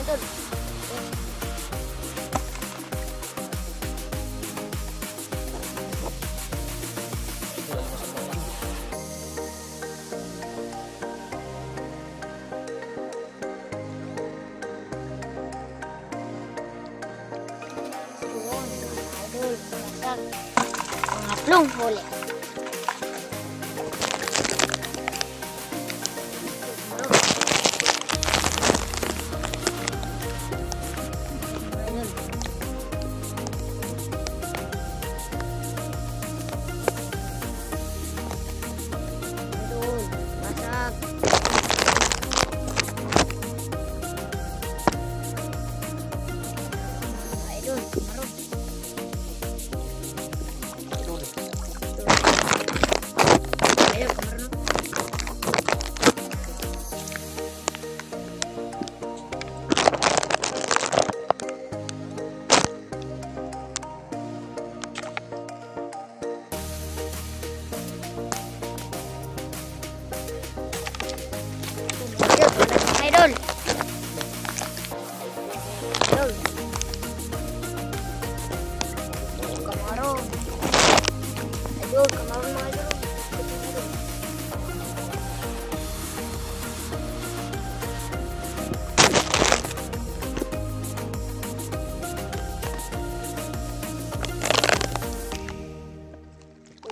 idol. Idol, masak. Mga plong huli. Idol. Kamaron. Idol, kamaron mga idol.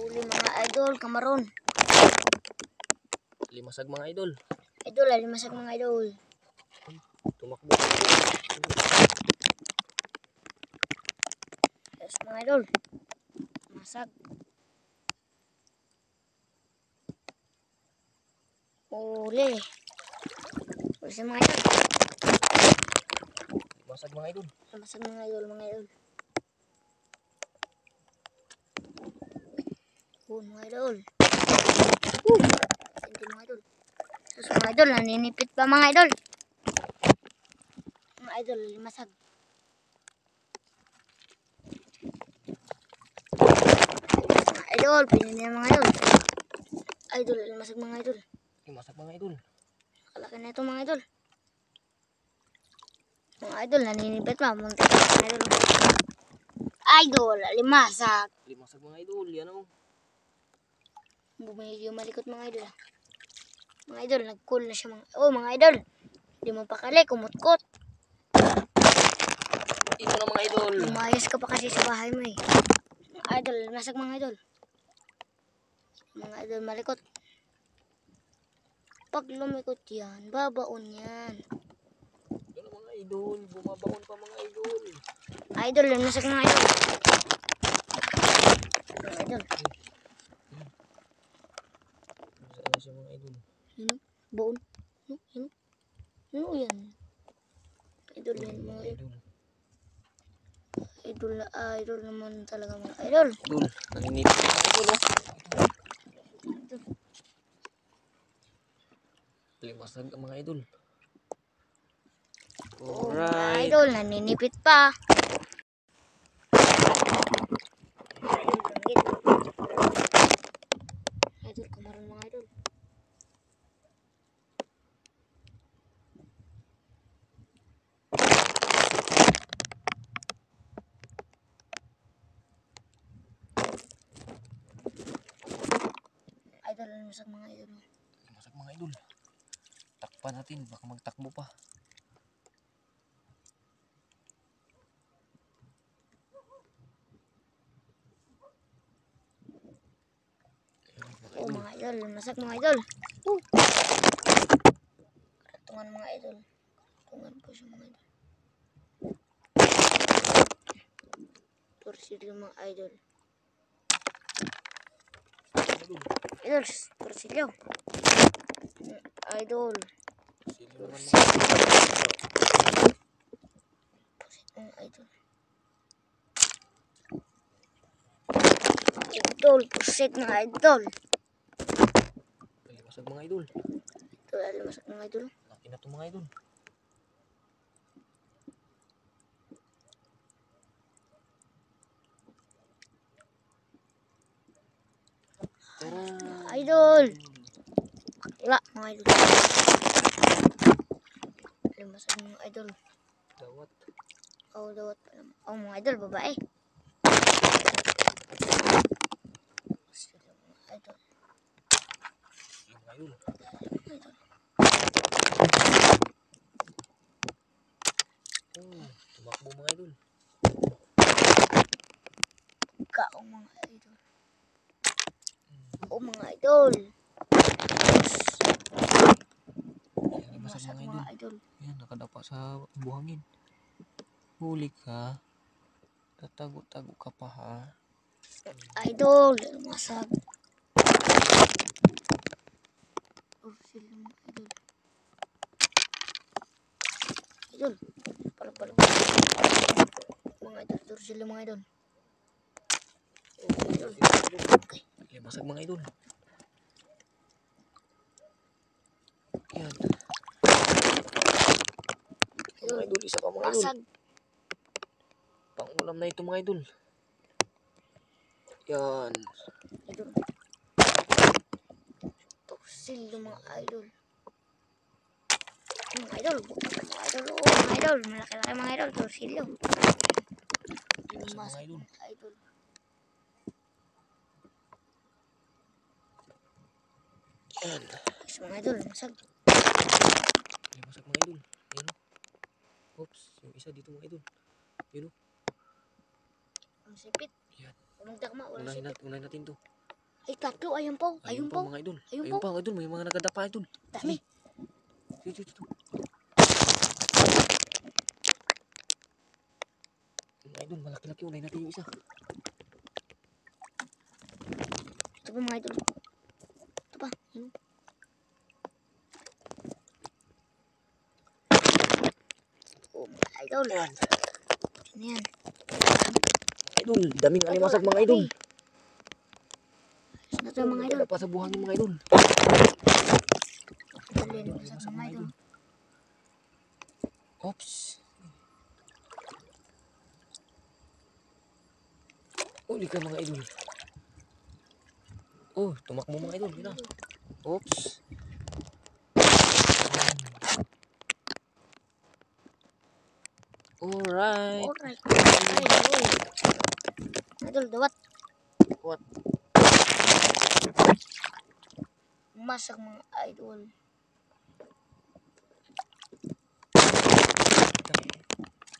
Uli mga idol, kamaron. Limasag mga idol. Idol, limasag mga idol. Tumakbo. Yes, mga idol. Masag. Uli. Uli sa mga idol. Limasag mga idol. Limasag mga idol, mga idol. Mga idol. Hindi mga idol. Sus mga idol, naninipit pa mga idol. Mga idol, limasag. Mga idol, pinili mga idol. Idol, limasag mga idol. Limasag mga idol. Nakalaki na ito mga idol. Mga idol, naninipit pa. Muntik pa mga idol. Idol, limasag. Limasag mga idol. Yan o. Bumili yung malikot mga idol. Mga idol, nag-cool na siya mga... Oh, mga idol. Hindi mo pakali, kumutkot. Ito na mga idol. Lumayas ka pa kasi sa bahay mo eh. Mga idol, masag mga idol. Mga idol, malikot. Pag lumikot yan, babaon yan. Ito na mga idol. Bumabaon pa mga idol. Idol, masag mga idol. Mga idol. Saan na siya mga idol? Ano? Baon? Ano? Ano yan? Idol yan mga idol. Idol naman talaga mga idol. Idol. Naninipit mga idol o. Limasag ang mga idol. Oh, mga Alright. idol, naninipit pa. Idol, kamaron mga idol. Idol, limasag mga idol. Limasag mga idol. Takpan natin. Baka magtakbo pa. Oh, mga idol, limasag mga idol. Karatungan mga idol. Karatungan po siya mga idol. Torsilyo mga idol. Idol, torsilyo. Idol. Silo naman mga Mga idol. Idol, pusit mga idol. Limasag mga idol. Ito, limasag mga idol. Laki na ito mga idol. Idol. Bakla mga idol. Limasag mga idol. Dawat. Oh, dawat pa naman. Oh, mga idol, babae. Sila mga idol. Yung mga idol. Idol. Oh, tumakbo mga idol. Kaong mga idol. Oh, mga idol. Yan, basag Masag mga mga idol. idol. Yan, nakadapa sa buhangin. Huli ka. Tatago-tago ka pa ha. Idol, masag. Oh, sila mga idol. Idol, pala. Mga idol, ito sila mga idol. Oh, idol. Okay. Yan, basag mga idol. Yan. Mga idol, isa pa mga idol. Masag. Pangulam na ito mga idol. Yan. Idol. Ito sila mga idol. Mga idol. Mga idol. Oh, mga idol. Malaki-laki mga idol. Ito sila. Basag mga Masag idol. mga idol. Yan. Yes, mga idol. Masag. Yan, basag mga idol. Yan o. Oops. Yung isa dito mga idol. Yun o. Ang sipit. Yan. Walang takma. Walang sipit. Unahin natin to. Ay, tatlo. Ayun po. Ayun Ayun pa po. mga idol. Ayun Ayun po. pa mga idol. May mga nagadapa idol. Dami. Dito. Mga idol, malaki-laki. Unahin natin yung isa. Ito po mga idol. Ito pa. Ayun. Oh, mga idol. Yan. Ano yan? Idol, daming alimasag mga idol. Ayos na ito mga idol. Nakadapa sa buhangin mga idol. Dalhin. Masag mga idol. Oops. Uli ka mga idol. Oh, tumakbo mga idol. Yun na. Oops. Alright. Alright. Idol. Idol, dawat. What? Masag mga idol.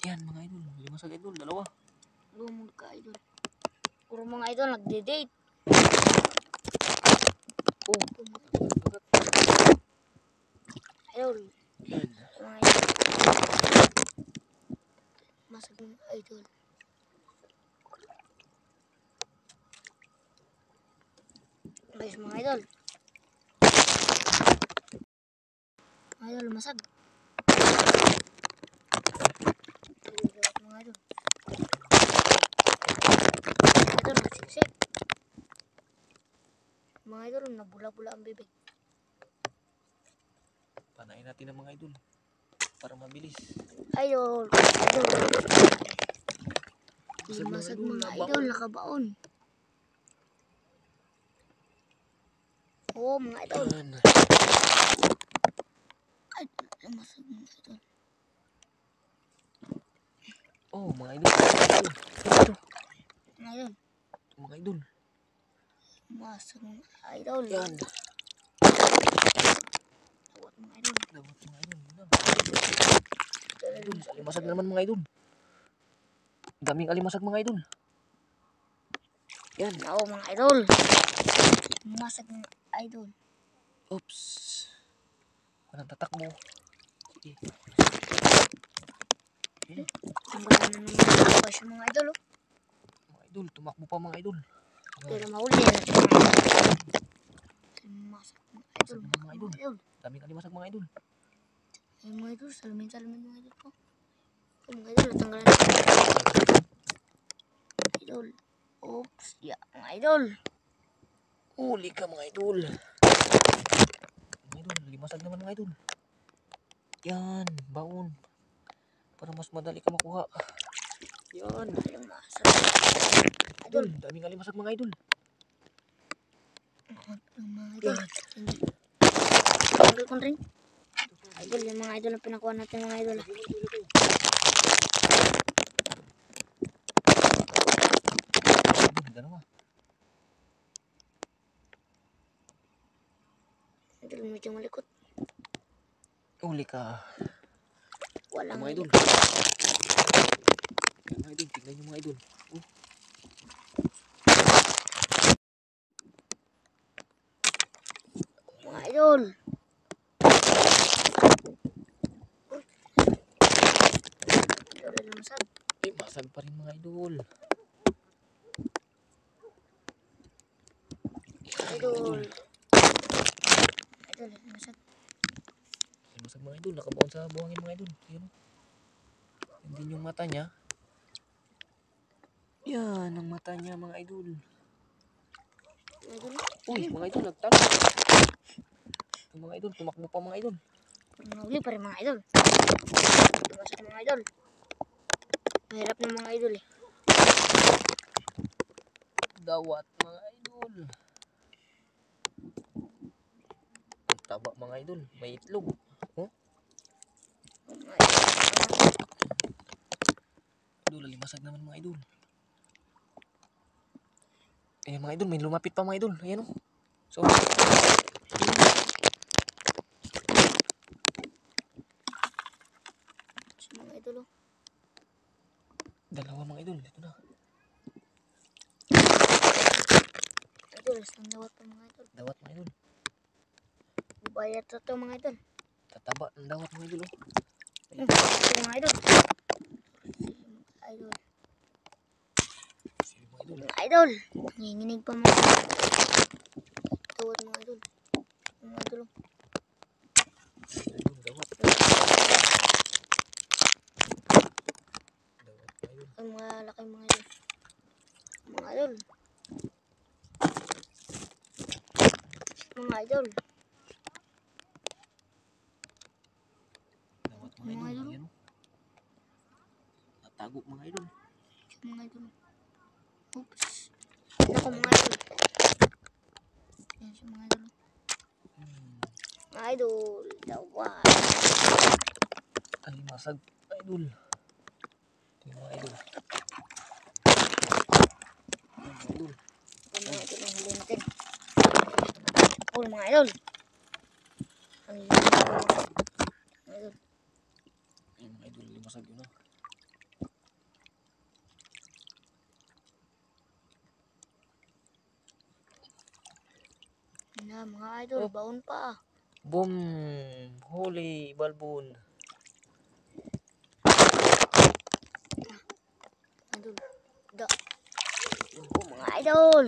Yan mga idol. Limasag idol. Dalawa. Lumod ka idol. Puro mga idol nagde-date. Oh. Idol. Yan. Mga idol. Masag mga idol. Guys, mga idol. Idol, masag. Mga idol. Idol, siksik. Mga idol, nabula-bula ang bibig. Panain natin ang mga idol. Para mabilis. Idol, idol. Masag mga Masag idol, mga nabaon. idol, nakabaon. Oo, mga idol. Yan. Idol, masag mga idol. Oh, mga idol. Ito. Mga idol, Mga idol. masag mga idol. Yan. Tawat mga idol. Dawat mga idol. Yun na. Idol, alimasag naman mga idol. Daming alimasag mga idol. Yan. Oo, mga idol. Masag mga idol. Oops. Walang tatakbo. Sige. Yan. Ang ganda na naman ba siya mga idol, oh. Mga idol, tumakbo pa mga idol. Pero mahuli na siya mga idol. Masag mga idol. Masag naman mga idol. Mga idol. Daming alimasag mga idol. Ay, mga idol, salamin mga idol po. Oh, mga idol, tanggalan na. Idol. Oops, ya, mga idol. Huli ka mga idol. Mga idol, limasag naman mga idol. Yan, baon. Para mas madali ka makuha. Yan. Ayun, masag. Idol, daming alimasag mga idol. Mga idol. Hindi. Idol kong ring. Idol, yung mga idol na pinakuha natin mga idol. idol, medyo malikot. Huli ka. Walang Mga idol. Mga idol, tignan nyo mga idol. Oh. Mga idol. Idol, lumasag. Masag pa rin mga idol. Idol. Idol, lumasag. Masag mga idol, nakabaon sa buhangin mga idol. Ayan o. Hindi yung mata niya. Yan ang mata niya mga idol. Idol. Uy mga idol, nagtalo. Mga idol, tumakbo pa mga idol. Nahuli pa rin mga idol. Lumasag mga idol. Mahirap na mga idol eh. Dawat mga idol. Ang taba mga idol, may itlog. Oh? Mga idol. Idol, limasag naman mga idol. Ayan mga idol, may lumapit pa mga idol. Ayan o. So, mga idol oh. dalawa mga idol, dito na. Idol, isang dawat pa mga idol. Dawat mga idol. Bayat na to mga idol. Tataba ng dawat mga idol oh. Ito mga idol. Idol. Sige mga idol. Mga idol. Nanginginig pa mga idol. Dawat mga idol. Mga idol. Idol, dawat. Dawat mga idol. Ang mga laki mga idol. Mga idol. Mga idol. Dawat mga Mga idol. idol. Ayan o. Natago mga idol. Mga idol. Oops. Ako mga idol. Yan siya mga idol. Mga idol. Dawat. Ay, masag idol. Ito yung mga idol. Ayan, mga idol. Ito mga idol ang huli natin. Oh mga idol. Ang huli natin. Mga idol. Ayan mga idol, limasag yun ah. Na mga idol. Oh. Baon pa. Boom! Holy balbon. Idol. Da. Oh mga idol.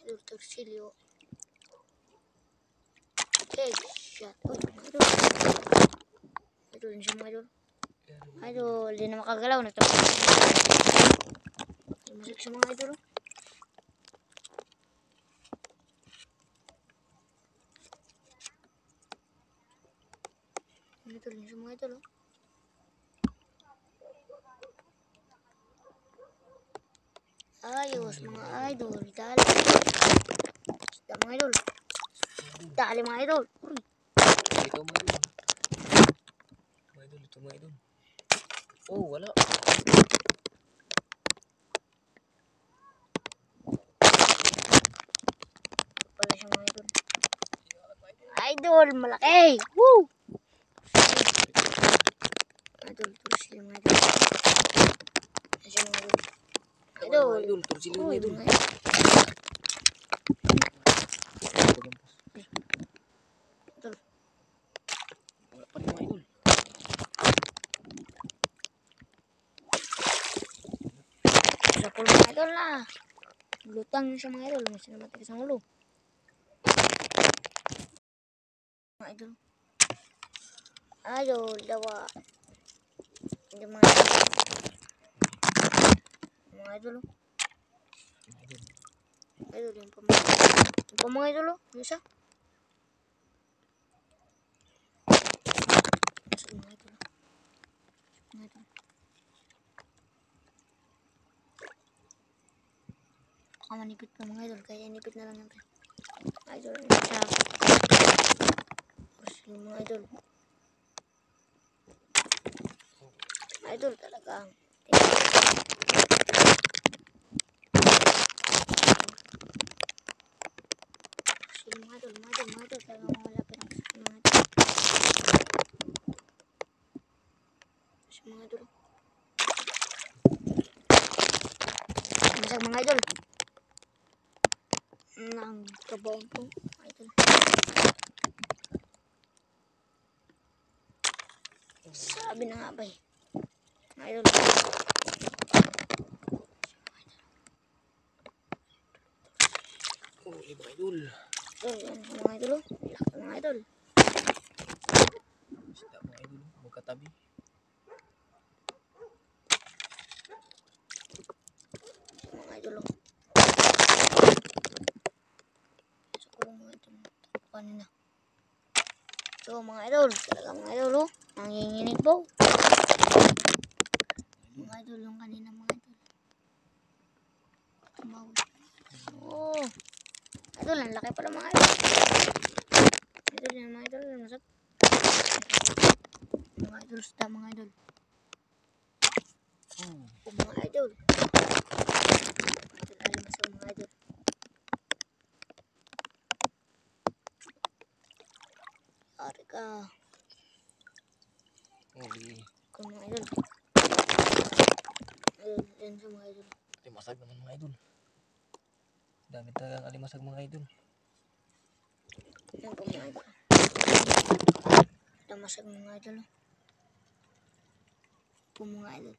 Idol torsilyo. Headshot. Uy mga idol. Idol yun siya mga idol. Idol. Di na makagalaw. Nagtapos. Masik siya mga idol. Idol yun siya mga idol. Ayos mga idol. Dali. Isda mga idol. Dali mga idol. Uy. Ito mga idol. Mga idol, ito mga idol. Oh, wala. Pala siya mga idol. Idol, malaki. Woo! Idol, torsilyo mga idol. Ayan siya mga idol. Idol. Mga idol, torsilyo mga Uy, idol. mga idol. Idol. Wala pa rin mga idol. Sa pool mga idol na. Lutang yun siya mga idol. May sinamatigas ang ulo. Mga idol. Idol, dawa. Hindi mga idol. Mga idol. Mga idol. Idol, yung pa mga idol. Yung pa mga idol. Yung isa. Sa mga idol. Mga idol. Baka manipit pa mga idol. Kaya inipit na lang natin. Idol, yung isa. Tapos yung mga idol. Idol talagang. Talagang malapit ang sa mga idol. Sa mga idol. Masag mga idol. Nang kabaon ko, idol. Sabi na nga ba eh. Mga idol. Huli mga idol. So, yan mga idol. Laki mga idol. Isda mga idol. Magkatabi. Mga idol. Sa kulong mga idol. Kanina. So mga idol. Talaga mga idol. Nanginginig po. Mga idol yung kanina mga idol. Oh. Idol, ang laki pala mga idol. Idol yan mga idol. Masag. Mga idol, sita mga idol. Oh, mga idol. Idol, alam masag mga idol. Ari ka. Huli. Kung mga idol. Idol, yan sa mga idol. Alimasag naman mga idol. Dami talagang alimasag mga idol. Yan po mga idol. Damasag mga idol. Po mga idol.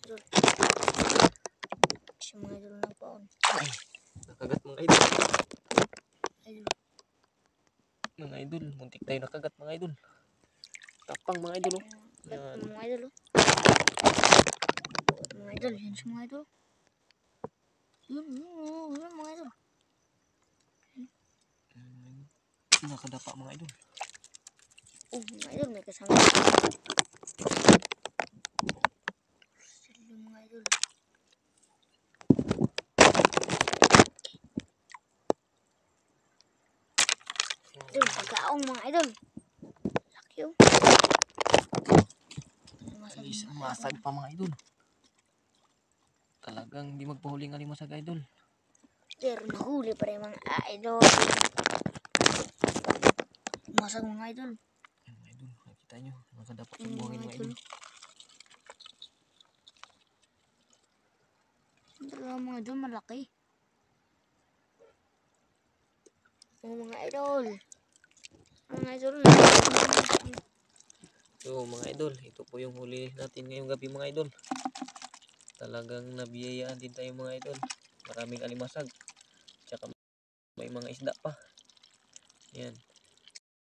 Idol. Si mga idol na paon. Ay, nakagat mga idol. Idol. Mga idol, muntik tayo nakagat mga idol. Tapang mga idol. Oh. Yan. Mga idol. Mga idol, yan si mga idol. Yun mga idol. Nakadapa mga idol. Oh, mga idol, may kasama. Sila mga idol. Idol, pagkaong mga idol. Laki oh. Masag pa mga idol. Talagang hindi magpahuling alimasag idol. Pero nahuli pa rin mga idol. Masag mga idol. Yan mga idol, nakita nyo. Nakadapat sa buhangin mga idol. Talaga mga idol, malaki. Oh, mga idol. Mga idol. So mga idol, ito po yung huli natin ngayong gabi mga idol. Talagang nabiyayaan din tayo mga idol. Maraming alimasag. Tsaka may mga isda pa. Yan.